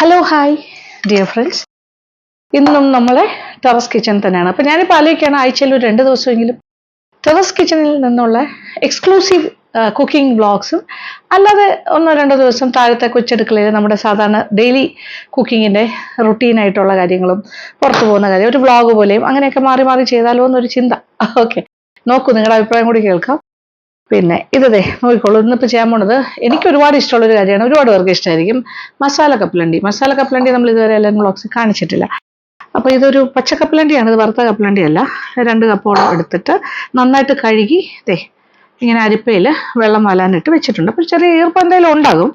Hello hi dear friends, ഇന്നും നമ്മളെ terrace kitchen തന്നെയാണ്. അപ്പോൾ ഞാനിപ്പോൾ ആലോചിക്കുകയാണ്, ആഴ്ചയിൽ ഒരു 2 ദിവസമെങ്കിലും ടെറസ് കിച്ചണിൽ നിന്നുള്ള എക്സ്ക്ലൂസീവ് കുക്കിംഗ് വ്ളോഗ്സും അല്ലാതെ 1-2 ദിവസം താഴത്തെ കൊച്ചടുക്കളയിൽ നമ്മുടെ സാധാരണ ഡെയിലി കുക്കിങ്ങിൻ്റെ റുട്ടീനായിട്ടുള്ള കാര്യങ്ങളും പുറത്തു പോകുന്ന കാര്യം ഒരു വ്ളോഗ് പോലെയും അങ്ങനെയൊക്കെ മാറി മാറി ചെയ്താലോ എന്നൊരു ചിന്ത. ഓക്കെ, നോക്കൂ, നിങ്ങളുടെ അഭിപ്രായം കൂടി കേൾക്കാം. പിന്നെ ഇതേ നോക്കിക്കോളൂ, ഇന്നിപ്പോൾ ചെയ്യാൻ പോണത് എനിക്ക് ഒരുപാട് ഇഷ്ടമുള്ളൊരു കാര്യമാണ്, ഒരുപാട് പേർക്ക് ഇഷ്ടമായിരിക്കും. മസാല കപ്പലണ്ടി നമ്മൾ ഇതുവരെ എല്ലാം വ്ളോഗ്സ് കാണിച്ചിട്ടില്ല. അപ്പോൾ ഇതൊരു പച്ച കപ്പലണ്ടിയാണ്, ഇത് വറുത്ത കപ്പലണ്ടി അല്ല. 2 കപ്പോളം എടുത്തിട്ട് നന്നായിട്ട് കഴുകി ഇങ്ങനെ അരിപ്പയിൽ വെള്ളം വലാനിട്ട് വെച്ചിട്ടുണ്ട്. അപ്പോൾ ചെറിയ ഈർപ്പം എന്തായാലും ഉണ്ടാകും,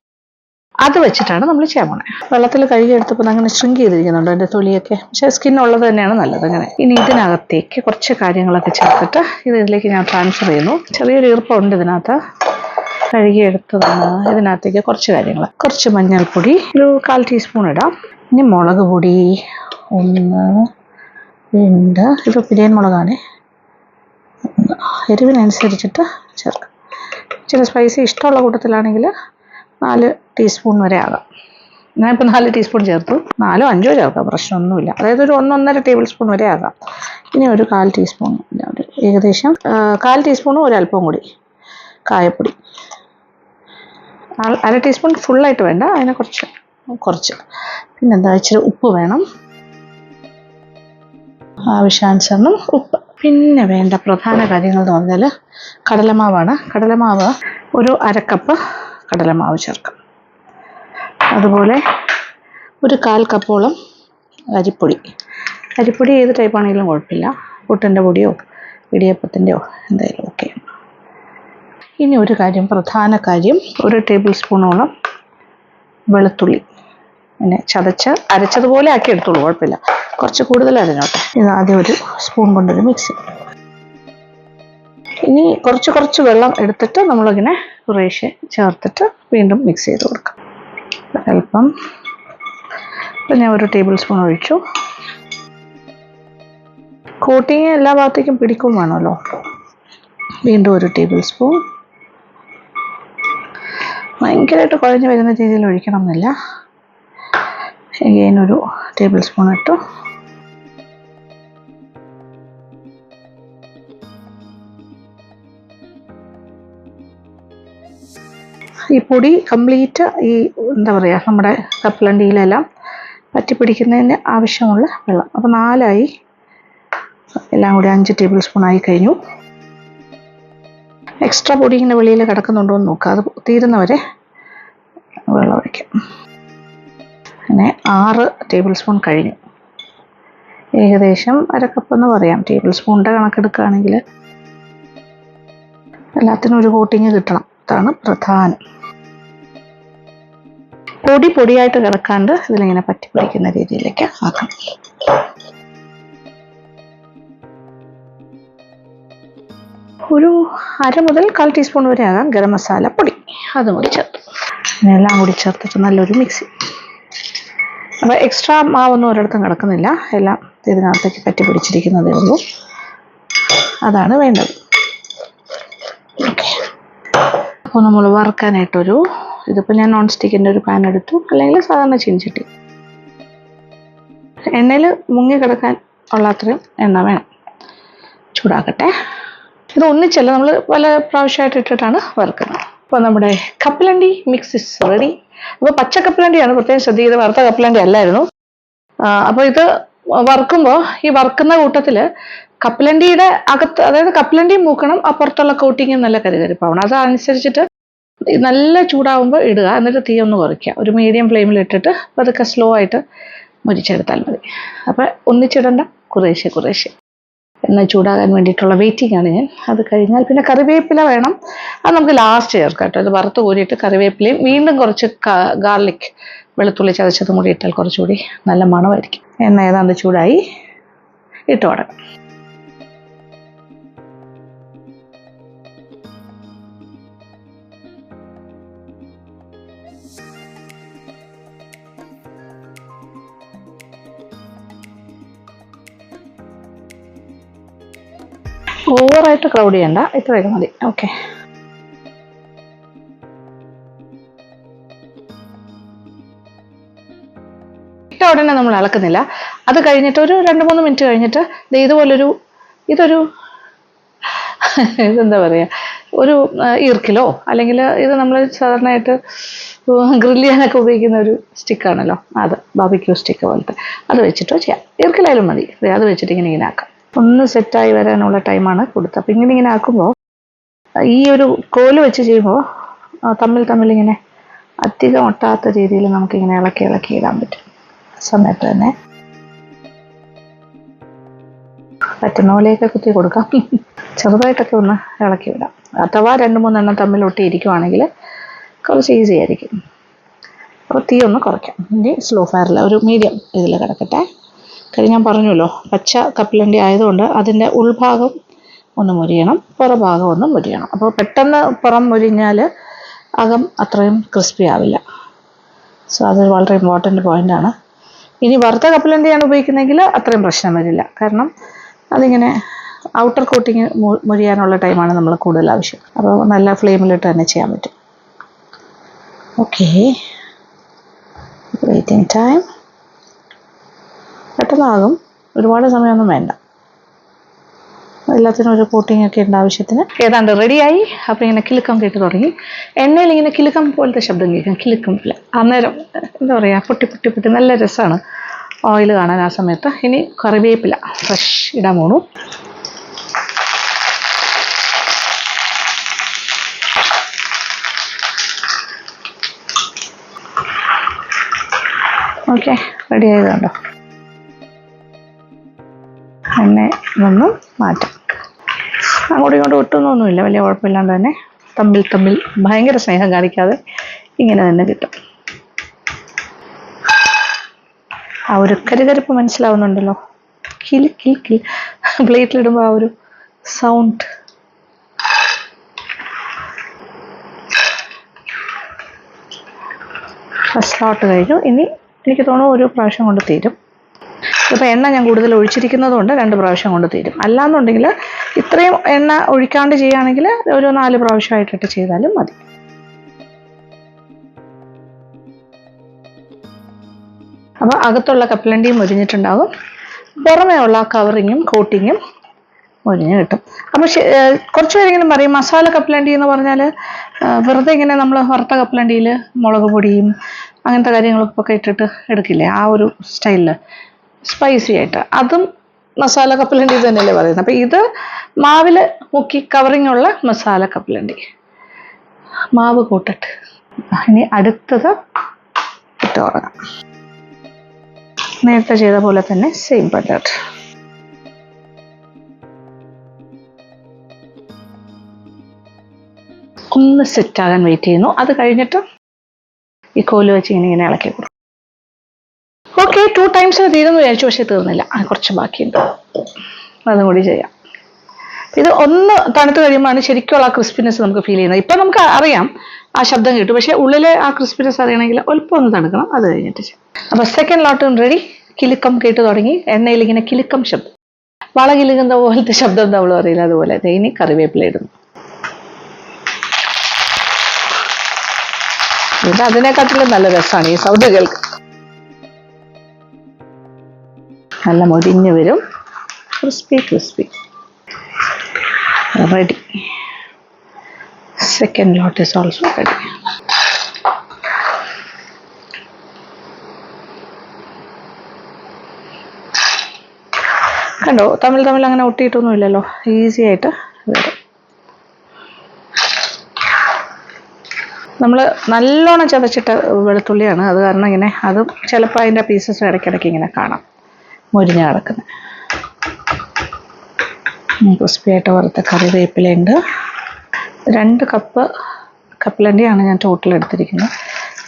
അത് വെച്ചിട്ടാണ് നമ്മൾ ചെയ്യാൻ പോണേ. വെള്ളത്തിൽ കഴുകി എടുത്തപ്പോൾ അങ്ങനെ ഷ്രിങ്ക് ചെയ്തിരിക്കുന്നുണ്ട് അതിൻ്റെ തൊലിയൊക്കെ, പക്ഷേ സ്കിന്നുള്ളത് തന്നെയാണ് നല്ലത്. അങ്ങനെ ഇനി ഇതിനകത്തേക്ക് കുറച്ച് കാര്യങ്ങളൊക്കെ ചേർത്തിട്ട് ഇതിലേക്ക് ഞാൻ ട്രാൻസ്ഫർ ചെയ്യുന്നു. ചെറിയൊരു ഈർപ്പം ഉണ്ട് ഇതിനകത്ത്. കഴുകിയെടുത്തതാണ്. ഇതിനകത്തേക്ക് കുറച്ച് കാര്യങ്ങൾ, കുറച്ച് മഞ്ഞൾപ്പൊടി ഒരു 1/4 ടീസ്പൂൺ ഇടാം. ഇനി മുളക് പൊടി 1, 2, ഇത് പിരിയൻ മുളകാണ്, എരിവിനനുസരിച്ചിട്ട് ചേർക്കാം. ചില സ്പൈസി ഇഷ്ടമുള്ള കൂട്ടത്തിലാണെങ്കിൽ 4 ടീസ്പൂൺ വരെ ആകാം. ഞാനിപ്പോൾ 4 ടീസ്പൂൺ ചേർത്തു, 4-5 ചേർക്കാം, പ്രശ്നമൊന്നുമില്ല. അതായത് ഒരു 1-1.5 ടേബിൾ സ്പൂൺ വരെ ആകാം. ഇനി ഒരു 1/4 ടീസ്പൂൺ, ഏകദേശം 1/4 ടീസ്പൂണും ഒരല്പം കൂടി കായപ്പൊടി, 1/2 ടീസ്പൂൺ ഫുള്ളായിട്ട് വേണ്ട, അതിനെ കുറച്ച്. പിന്നെന്താ, ഇച്ചിരി ഉപ്പ് വേണം, ആവശ്യാനുസരണം ഉപ്പ്. പിന്നെ വേണ്ട പ്രധാന കാര്യങ്ങൾ എന്ന് പറഞ്ഞാൽ കടലമാവാണ്. കടലമാവ് ഒരു 1/2 കപ്പ് കടലമാവ് ചേർക്കാം. അതുപോലെ ഒരു 1/4 കപ്പോളം അരിപ്പൊടി. അരിപ്പൊടി ഏത് ടൈപ്പാണെങ്കിലും കുഴപ്പമില്ല, പുട്ടിൻ്റെ പൊടിയോ ഇടിയപ്പത്തിൻ്റെയോ എന്തായാലും ഓക്കെ. ഇനി ഒരു കാര്യം, പ്രധാന കാര്യം, 1 ടേബിൾ സ്പൂണോളം വെളുത്തുള്ളി പിന്നെ ചതച്ച് അരച്ചതുപോലെ ആക്കി എടുത്തോളൂ, കുഴപ്പമില്ല, കുറച്ച് കൂടുതൽ അരിഞ്ഞോട്ടെ. ഇത് ആദ്യം ഒരു സ്പൂൺ കൊണ്ടൊരു മിക്സ്. ഇനി കുറച്ച് വെള്ളം എടുത്തിട്ട് നമ്മളിങ്ങനെ കുറേശ്ശെ ചേർത്തിട്ട് വീണ്ടും മിക്സ് ചെയ്ത് കൊടുക്കാം. അല്പം, ഇപ്പം ഞാൻ 1 ടേബിൾ സ്പൂൺ ഒഴിച്ചു. കോട്ടിങ് എല്ലാ ഭാഗത്തേക്കും പിടിക്കും വേണമല്ലോ. വീണ്ടും 1 ടേബിൾ സ്പൂൺ. ഭയങ്കരമായിട്ട് കുഴഞ്ഞു വരുന്ന രീതിയിൽ ഒഴിക്കണം എന്നില്ല. again 1 ടേബിൾ സ്പൂൺ ഇട്ടു. ഈ പൊടി കംപ്ലീറ്റ് ഈ എന്താ പറയുക, നമ്മുടെ കപ്പലണ്ടിയിലെല്ലാം പറ്റിപ്പിടിക്കുന്നതിന് ആവശ്യമുള്ള വെള്ളം. അപ്പോൾ 4 എല്ലാം കൂടി 5 ടേബിൾ സ്പൂൺ ആയി കഴിഞ്ഞു. എക്സ്ട്രാ പൊടി ഇങ്ങനെ വെളിയിൽ കിടക്കുന്നുണ്ടോ എന്ന് നോക്കുക, അത് തീരുന്നവരെ വെള്ളം ഒഴിക്കാം. അങ്ങനെ 6 ടേബിൾ സ്പൂൺ കഴിഞ്ഞു. ഏകദേശം 1/2 കപ്പ് എന്ന് പറയാം. ടേബിൾ സ്പൂണിൻ്റെ കണക്കെടുക്കുകയാണെങ്കിൽ എല്ലാത്തിനും ഒരു കോട്ടിങ് കിട്ടണം, അതാണ് പ്രധാനം. പൊടിയായിട്ട് കിടക്കാണ്ട് ഇതിലിങ്ങനെ പറ്റി പിടിക്കുന്ന രീതിയിലേക്ക് ആക്കണം. ഒരു 1/2 മുതൽ 1/4 ടീസ്പൂൺ വരെ ആകാം ഗരം മസാല പൊടി, അതും കൂടി ചേർത്തു. എല്ലാം കൂടി ചേർത്തിട്ട് നല്ലൊരു മിക്സി. അപ്പോൾ എക്സ്ട്രാ മാവൊന്നും ഒരിടത്തും കിടക്കുന്നില്ല, എല്ലാം ഇതിനകത്തേക്ക് പറ്റി പിടിച്ചിരിക്കുന്നതേ ഉള്ളൂ, അതാണ് വേണ്ടത്. ഓക്കെ, അപ്പോൾ നമ്മൾ വറുക്കാനായിട്ടൊരു, ഇതിപ്പോൾ ഞാൻ നോൺ സ്റ്റിക്കിൻ്റെ ഒരു പാൻ എടുത്തു, അല്ലെങ്കിൽ സാധാരണ ചീനച്ചട്ടി. എണ്ണയിൽ മുങ്ങി കിടക്കാൻ ഉള്ള അത്രയും എണ്ണ വേണം. ചൂടാക്കട്ടെ. ഇത് ഒന്നിച്ചല്ല, നമ്മൾ പല പ്രാവശ്യമായിട്ട് ഇട്ടിട്ടാണ് വറുക്കുന്നത്. അപ്പോൾ നമ്മുടെ കപ്പലണ്ടി മിക്സ് ഇസ് റെഡി. അപ്പോൾ പച്ച കപ്പലണ്ടിയാണ്, പ്രത്യേകം ശ്രദ്ധിക്കുന്നത്, വറുത്ത കപ്പലണ്ടി അല്ലായിരുന്നു. അപ്പോൾ ഇത് വറുക്കുമ്പോൾ ഈ വറുക്കുന്ന കൂട്ടത്തിൽ കപ്പലണ്ടിയുടെ അകത്ത്, അതായത് കപ്പലണ്ടി മൂക്കണം, അപ്പുറത്തുള്ള കോട്ടിങ്ങും നല്ല കരുകരിപ്പാവണം. അതനുസരിച്ചിട്ട് നല്ല ചൂടാവുമ്പോൾ ഇടുക, എന്നിട്ട് തീ ഒന്ന് കുറയ്ക്കുക. ഒരു മീഡിയം ഫ്ലെയിമിൽ ഇട്ടിട്ട് അതൊക്കെ സ്ലോ ആയിട്ട് മുരിച്ചെടുത്താൽ മതി. അപ്പോൾ ഒന്നിച്ചിടണ്ട, കുറേശ്ശെ എണ്ണ ചൂടാകാൻ വേണ്ടിയിട്ടുള്ള വെയിറ്റിംഗ് ആണ് ഞാൻ. അത് കഴിഞ്ഞാൽ പിന്നെ കറിവേപ്പില വേണം, അത് നമുക്ക് ലാസ്റ്റ് ചേർക്കാം കേട്ടോ. അത് വറുത്ത് കോരിയിട്ട് കറിവേപ്പിലയും വീണ്ടും കുറച്ച് ഗാർലിക്, വെളുത്തുള്ളി ചതച്ചതും കൂടി ഇട്ടാൽ കുറച്ചുകൂടി നല്ല മണമായിരിക്കും. എണ്ണ ഏതാണ്ട് ചൂടായി, ഇട്ട് തുടങ്ങാം. ഓവറായിട്ട് ക്രൗഡ് ചെയ്യണ്ട, ഇത്രയൊക്കെ മതി. ഓക്കെ, ഇട്ട ഉടനെ നമ്മൾ ഇളക്കുന്നില്ല. അത് കഴിഞ്ഞിട്ട് ഒരു 2-3 മിനിറ്റ് കഴിഞ്ഞിട്ട് ഇതൊരു ഇതെന്താ പറയുക, ഒരു ഈർക്കിലോ അല്ലെങ്കിൽ ഇത് നമ്മൾ സാധാരണയായിട്ട് ഗ്രില്ല് ചെയ്യാനൊക്കെ ഉപയോഗിക്കുന്ന ഒരു സ്റ്റിക്കാണല്ലോ, അത് ബാർബിക്യൂ സ്റ്റിക്ക് പോലത്തെ, അത് വെച്ചിട്ടോ ചെയ്യാം. ഈർക്കിലായാലും മതി. അത് വെച്ചിട്ട് ഇങ്ങനെ ആക്കാം. ഒന്ന് സെറ്റായി വരാനുള്ള ടൈമാണ് കൊടുത്തത്. അപ്പം ഇങ്ങനെ ആക്കുമ്പോൾ ഈ ഒരു കോല് വെച്ച് ചെയ്യുമ്പോൾ തമ്മിൽ ഇങ്ങനെ അധികം ഒട്ടാത്ത രീതിയിൽ നമുക്കിങ്ങനെ ഇളക്കി ഇടാൻ പറ്റും. സമയത്ത് തന്നെ പറ്റുന്ന പോലെയൊക്കെ കുത്തി കൊടുക്കാം. ചെറുതായിട്ടൊക്കെ ഒന്ന് ഇളക്കി വിടാം. അഥവാ 2-3 എണ്ണം തമ്മിൽ ഒട്ടിയിരിക്കുവാണെങ്കിൽ കുറച്ച് ഈസി ആയിരിക്കും. അപ്പോൾ തീ ഒന്ന് കുറയ്ക്കാം. ഇനി സ്ലോ ഫയറിൽ ഒരു മീഡിയം ഇതിൽ കിടക്കട്ടെ. കാര്യം ഞാൻ പറഞ്ഞല്ലോ, പച്ച കപ്പലണ്ടി ആയതുകൊണ്ട് അതിൻ്റെ ഉൾഭാഗം ഒന്ന് മുരിയണം, പുറഭാഗം ഒന്ന് മുരിയണം. അപ്പോൾ പെട്ടെന്ന് പുറം മുരിഞ്ഞാൽ അകം അത്രയും ക്രിസ്പി ആവില്ല. സോ അത് വളരെ ഇമ്പോർട്ടൻ്റ് പോയിൻ്റാണ്. ഇനി വറുത്ത കപ്പലണ്ടിയാണ് ഉപയോഗിക്കുന്നതെങ്കിൽ അത്രയും പ്രശ്നം വരില്ല. കാരണം അതിങ്ങനെ ഔട്ടർ കോട്ടിങ് മുരിയാനുള്ള ടൈമാണ് നമ്മൾ കൂടുതൽ ആവശ്യം. അപ്പോൾ നല്ല ഫ്ലെയിമിലിട്ട് തന്നെ ചെയ്യാൻ പറ്റും. Okay, waiting time. പെട്ടെന്നാകും, ഒരുപാട് സമയമൊന്നും വേണ്ട. എല്ലാത്തിനും ഒരു കോട്ടിംഗ് ഒക്കെ ഉണ്ട് ആവശ്യത്തിന്. ഏതാണ്ട് റെഡിയായി. അപ്പോൾ ഇങ്ങനെ കിലുക്കം കേട്ട് തുടങ്ങി. എണ്ണയിൽ ഇങ്ങനെ കിലുക്കം പോലത്തെ ശബ്ദം കേൾക്കും, കിലുക്കം പോലെ. അന്നേരം എന്താ പറയുക, പൊട്ടി നല്ല രസമാണ് ഓയിൽ കാണാൻ ആ സമയത്ത്. ഇനി കറിവേപ്പില ഫ്രഷ് ഇടാൻ പോണു. ഓക്കെ, റെഡി ആയതുണ്ടോ? എണ്ണ നിന്നും മാറ്റാം. അങ്ങോട്ടും ഇങ്ങോട്ടും ഒട്ടുന്നൊന്നുമില്ല, വലിയ കുഴപ്പമില്ലാണ്ട് തന്നെ തമ്മിൽ ഭയങ്കര സ്നേഹം കാണിക്കാതെ ഇങ്ങനെ തന്നെ കിട്ടും. ആ ഒരു കരുകരുപ്പ് മനസ്സിലാവുന്നുണ്ടല്ലോ. കിൽ പ്ലേറ്റിലിടുമ്പോൾ ആ ഒരു സൗണ്ട്. ഫസ്റ്റ് ലോട്ട് കഴിഞ്ഞു. ഇനി എനിക്ക് തോന്നുന്നു ഒരു പ്രാവശ്യം കൊണ്ട് തീരും. ഇപ്പോൾ എണ്ണ ഞാൻ കൂടുതൽ ഒഴിച്ചിരിക്കുന്നത് കൊണ്ട് 2 പ്രാവശ്യം കൊണ്ട് തീരും. അല്ലാന്നുണ്ടെങ്കിൽ ഇത്രയും എണ്ണ ഒഴിക്കാണ്ട് ചെയ്യുകയാണെങ്കിൽ ഒരു 4 പ്രാവശ്യമായിട്ടിട്ട് ചെയ്താലും മതി. അപ്പോൾ അകത്തുള്ള കപ്പലണ്ടിയും മുരിഞ്ഞിട്ടുണ്ടാകും, പുറമേ ഉള്ള കവറിങ്ങും കോട്ടിങ്ങും മുരിഞ്ഞ് കിട്ടും. അപ്പോൾ കുറച്ച് പേരെങ്കിലും പറയും മസാല കപ്പലണ്ടി എന്ന് പറഞ്ഞാൽ വെറുതെ ഇങ്ങനെ നമ്മൾ വറുത്ത കപ്പലണ്ടിയിൽ മുളക് പൊടിയും അങ്ങനത്തെ കാര്യങ്ങളൊക്കെ ഇട്ടിട്ട് എടുക്കില്ലേ, ആ ഒരു സ്റ്റൈലിൽ സ്പൈസി ആയിട്ട്. അതും മസാല കപ്പലണ്ടി തന്നെയല്ലേ പറയുന്നത്. അപ്പോൾ ഇത് മാവിൽ മുക്കി കവറിങ് ഉള്ള മസാല കപ്പലണ്ടി, മാവ് കൂട്ടിട്ട്. ഇനി അടുത്തത് ഇട്ട് തുടങ്ങാം. നേരത്തെ ചെയ്ത പോലെ തന്നെ സെയിം ബട്ടർ. ഒന്ന് സെറ്റാകാൻ വെയിറ്റ് ചെയ്യുന്നു. അത് കഴിഞ്ഞിട്ട് ഈ കോല് വെച്ച് ഇങ്ങനെ ഇളക്കി കൊടുക്കും. ഓക്കെ, 2 ടൈംസിന് തീരുന്നു വിചാരിച്ചു, പക്ഷേ തീർന്നില്ല. കുറച്ച് ബാക്കിയുണ്ട്, അതും കൂടി ചെയ്യാം. ഇത് ഒന്ന് തണുത്ത് കഴിയുമ്പോഴാണ് ശരിക്കുള്ള ആ ക്രിസ്പിനെസ് നമുക്ക് ഫീൽ ചെയ്യുന്നത്. ഇപ്പം നമുക്ക് അറിയാം, ആ ശബ്ദം കിട്ടും, പക്ഷേ ഉള്ളിലെ ആ ക്രിസ്പിനെസ് അറിയണമെങ്കിൽ അല്പം ഒന്ന് തണുക്കണം. അത് കഴിഞ്ഞിട്ട് ചെയ്യാം. അപ്പോൾ സെക്കൻഡ് ലോട്ടും റെഡി. കിലുക്കം കേട്ട് തുടങ്ങി. എണ്ണയിൽ ഇങ്ങനെ കിലുക്കം ശബ്ദം, വള കിലുക്കുന്ന പോലത്തെ ശബ്ദം നമ്മൾ അറിയില്ല, അതുപോലെ. ഇനി കറിവേപ്പില ഇടുന്നു. ഇത് അതിനെക്കാട്ടിലും നല്ല രസമാണ് ഈ സൗണ്ട് കേൾക്കുക. നല്ല മൊരിഞ്ഞ് വരും. Crispy ready. Second lot is also ready. കണ്ടോ, തമ്മിൽ അങ്ങനെ ഒട്ടിയിട്ടൊന്നും ഇല്ലല്ലോ, ഈസി ആയിട്ട് വരും. നമ്മൾ നല്ലോണം ചതച്ചിട്ട വെളുത്തുള്ളിയാണ്, അത് കാരണം ഇങ്ങനെ അതും ചിലപ്പോൾ അതിൻ്റെ പീസസ് ഇടയ്ക്കിടയ്ക്ക് ഇങ്ങനെ കാണാം മുരിഞ്ഞ് കിടക്കുന്നത്. ക്രിസ്പിയായിട്ട് വറുത്ത കറിവേപ്പിലയുണ്ട്. 2 കപ്പ് കപ്പലണ്ടിയാണ് ഞാൻ ടോട്ടൽ എടുത്തിരിക്കുന്നത്.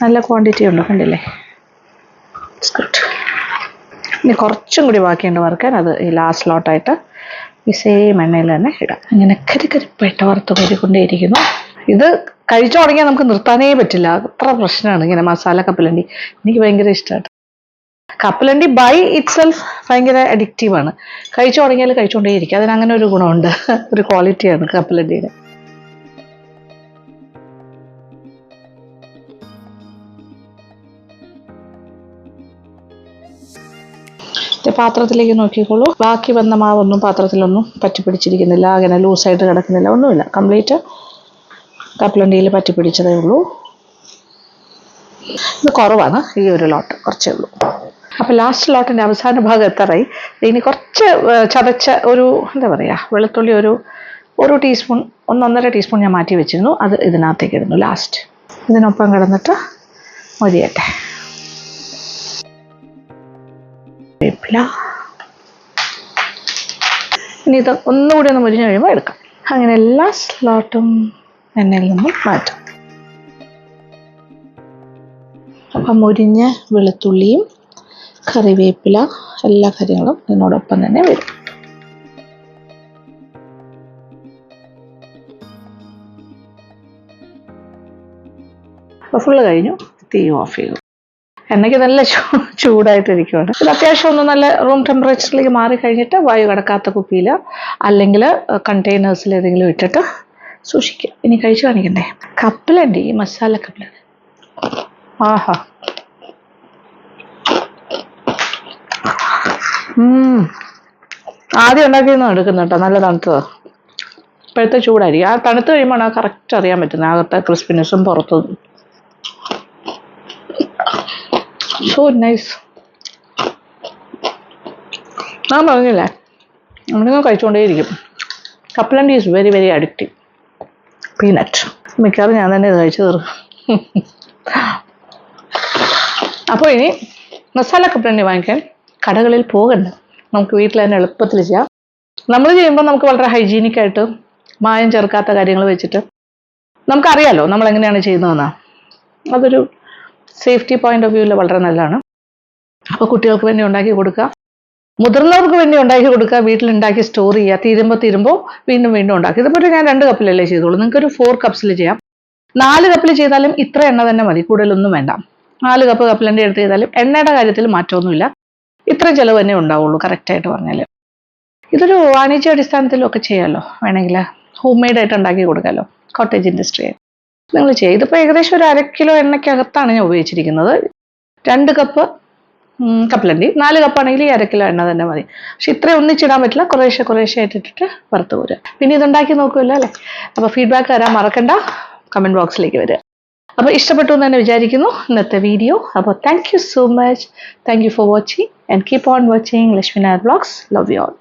നല്ല ക്വാണ്ടിറ്റി ഉണ്ട്, കണ്ടില്ലേ. It's good. ഇനി കുറച്ചും കൂടി ബാക്കിയുണ്ട് വറുക്കാൻ. അത് ഈ ലാസ്റ്റ് ലോട്ടായിട്ട് ഈ സെയിം എണ്ണയിൽ തന്നെ ഇടാം. ഇങ്ങനെ കരിപ്പായിട്ട് വറുത്ത് കോരിക്കൊണ്ടേയിരിക്കുന്നു. ഇത് കഴിച്ചു തുടങ്ങിയാൽ നമുക്ക് നിർത്താനേ പറ്റില്ല, അത്ര പ്രശ്നമാണ് ഇങ്ങനെ മസാല കപ്പലണ്ടി. എനിക്ക് ഭയങ്കര ഇഷ്ടമാണ്. കപ്പലണ്ടി ബൈ ഇറ്റ് സെൽഫ് ഭയങ്കര അഡിക്റ്റീവാണ്. കഴിച്ചു തുടങ്ങിയാൽ കഴിച്ചുകൊണ്ടേയിരിക്കും. അതിനങ്ങനെ ഒരു ഗുണമുണ്ട്, ഒരു ക്വാളിറ്റിയാണ് കപ്പലണ്ടിയുടെ. പാത്രത്തിലേക്ക് നോക്കിക്കോളൂ. ബാക്കി വന്ന മാവൊന്നും പാത്രത്തിലൊന്നും പറ്റിപ്പിടിച്ചിരിക്കുന്നില്ല, അങ്ങനെ ലൂസായിട്ട് കിടക്കുന്നില്ല, ഒന്നുമില്ല. കംപ്ലീറ്റ് കപ്പലണ്ടിയിൽ പറ്റിപ്പിടിച്ചതേ ഉള്ളൂ. ഇത് കുറവാണ്, ഈ ഒരു ലോട്ട് കുറച്ചേ ഉള്ളൂ. അപ്പോൾ ലാസ്റ്റ് ലോട്ടിൻ്റെ അവസാന ഭാഗം എത്താറായി. ഇനി കുറച്ച് ചതച്ച ഒരു എന്താ പറയുക, വെളുത്തുള്ളി ഒരു ടീസ്പൂൺ, 1.5 ടീസ്പൂൺ ഞാൻ മാറ്റി വെച്ചിരുന്നു. അത് ഇതിനകത്തേക്ക് ഇടുന്നു ലാസ്റ്റ്. ഇതിനൊപ്പം കിടന്നിട്ട് മൊരിയട്ടെ. വേപ്പില. ഇനി ഇത് ഒന്നുകൂടി ഒന്ന് മുരിഞ്ഞ് കഴിയുമ്പോൾ എടുക്കാം. അങ്ങനെ എല്ലാ സ്ലോട്ടും എണ്ണയിൽ നിന്നും മാറ്റും. അപ്പം മുരിഞ്ഞ വെളുത്തുള്ളിയും കറിവേപ്പില എല്ലാ കാര്യങ്ങളും ഇതിനോടൊപ്പം തന്നെ വരും. അപ്പോൾ ഫുള്ള് കഴിഞ്ഞു, തീ ഓഫ് ചെയ്തു. എണ്ണയ്ക്ക് നല്ല ചൂടായിട്ടിരിക്കുകയാണ്. ഇത് അത്യാവശ്യം ഒന്ന് നല്ല റൂം ടെമ്പറേച്ചറിലേക്ക് മാറി കഴിഞ്ഞിട്ട് വായു കടക്കാത്ത കുപ്പിയിൽ അല്ലെങ്കിൽ കണ്ടെയ്നേഴ്സിൽ ഏതെങ്കിലും ഇട്ടിട്ട് സൂക്ഷിക്കുക. ഇനി കഴിച്ചു കാണിക്കണ്ടേ. കപ്പലണ്ടി, മസാല കപ്പലണ്ടി. ആഹാ, ആദ്യം ഉണ്ടാക്കിയൊന്നും എടുക്കുന്ന കേട്ടോ, നല്ല തണുത്തത്. ഇപ്പോഴത്തെ ചൂടായിരിക്കും. ആ തണുത്ത് കഴിയുമ്പോൾ ആ കറക്റ്റ് അറിയാൻ പറ്റുന്നത്, അകത്തെ ക്രിസ്പിനെസ്സും പുറത്തും. So nice. ഞാൻ പറഞ്ഞില്ലേ, നമ്മളിങ്ങനെ കഴിച്ചുകൊണ്ടേയിരിക്കും. കപ്പലണ്ടി is very very addictive. Peanut മിക്കവാറും ഞാൻ തന്നെ ഇത് കഴിച്ചു തീർക്കും. അപ്പോൾ ഇനി മസാല കപ്പലണ്ടി വാങ്ങിക്കാൻ കടകളിൽ പോകണ്ട, നമുക്ക് വീട്ടിൽ തന്നെ എളുപ്പത്തിൽ ചെയ്യാം. നമ്മൾ ചെയ്യുമ്പോൾ നമുക്ക് വളരെ ഹൈജീനിക്കായിട്ട് മായം ചേർക്കാത്ത കാര്യങ്ങൾ വെച്ചിട്ട് നമുക്കറിയാലോ നമ്മൾ എങ്ങനെയാണ് ചെയ്യുന്നതെന്നാണ്. അതൊരു സേഫ്റ്റി പോയിന്റ് ഓഫ് വ്യൂവിൽ വളരെ നല്ലതാണ്. അപ്പോൾ കുട്ടികൾക്ക് വേണ്ടി ഉണ്ടാക്കി കൊടുക്കുക, മുതിർന്നവർക്ക് വേണ്ടി ഉണ്ടാക്കി കൊടുക്കുക, വീട്ടിലുണ്ടാക്കി സ്റ്റോർ ചെയ്യുക. തീരുമ്പോൾ വീണ്ടും ഉണ്ടാക്കി. ഇതുപോലെ ഞാൻ 2 കപ്പിലല്ലേ ചെയ്തോളൂ, നിങ്ങൾക്കൊരു 4 കപ്സിൽ ചെയ്യാം. 4 കപ്പിൽ ചെയ്താലും ഇത്ര എണ്ണ തന്നെ മതി, കൂടുതലൊന്നും വേണ്ട. 4 കപ്പ് കപ്പലണ്ടി എടുത്ത് ചെയ്താലും എണ്ണയുടെ കാര്യത്തിൽ മാറ്റമൊന്നുമില്ല, ഇത്രയും ചിലവ് തന്നെ ഉണ്ടാവുള്ളൂ. കറക്റ്റായിട്ട് പറഞ്ഞാൽ ഇതൊരു വാണിജ്യ അടിസ്ഥാനത്തിലൊക്കെ ചെയ്യാമല്ലോ, വേണമെങ്കിൽ ഹോം മെയ്ഡായിട്ട് ഉണ്ടാക്കി കൊടുക്കാമല്ലോ, കോട്ടേജ് ഇൻഡസ്ട്രി നിങ്ങൾ ചെയ്യുക. ഇതിപ്പോൾ ഏകദേശം ഒരു 1/2 കിലോ എണ്ണയ്ക്കകത്താണ് ഞാൻ ഉപയോഗിച്ചിരിക്കുന്നത്. 2 കപ്പ് കപ്പലണ്ടി, 4 കപ്പാണെങ്കിൽ ഈ 1/2 കിലോ എണ്ണ തന്നെ മതി. പക്ഷെ ഇത്രയും ഒന്നിച്ചിടാൻ പറ്റില്ല, കുറേശ്ശെ ആയിട്ടിട്ടിട്ട് വറുത്ത് പോരുക. പിന്നെ ഇതുണ്ടാക്കി നോക്കുമല്ലോ അല്ലേ. അപ്പോൾ ഫീഡ്ബാക്ക് തരാൻ മറക്കണ്ട, കമൻറ്റ് ബോക്സിലേക്ക് വരിക. അപ്പോൾ ഇഷ്ടപ്പെട്ടു എന്ന് തന്നെ വിചാരിക്കുന്നു ഇന്നത്തെ വീഡിയോ. അപ്പോൾ thank you so much. Thank you for watching and keep on watching Lakshmi Nair vlogs. Love you all.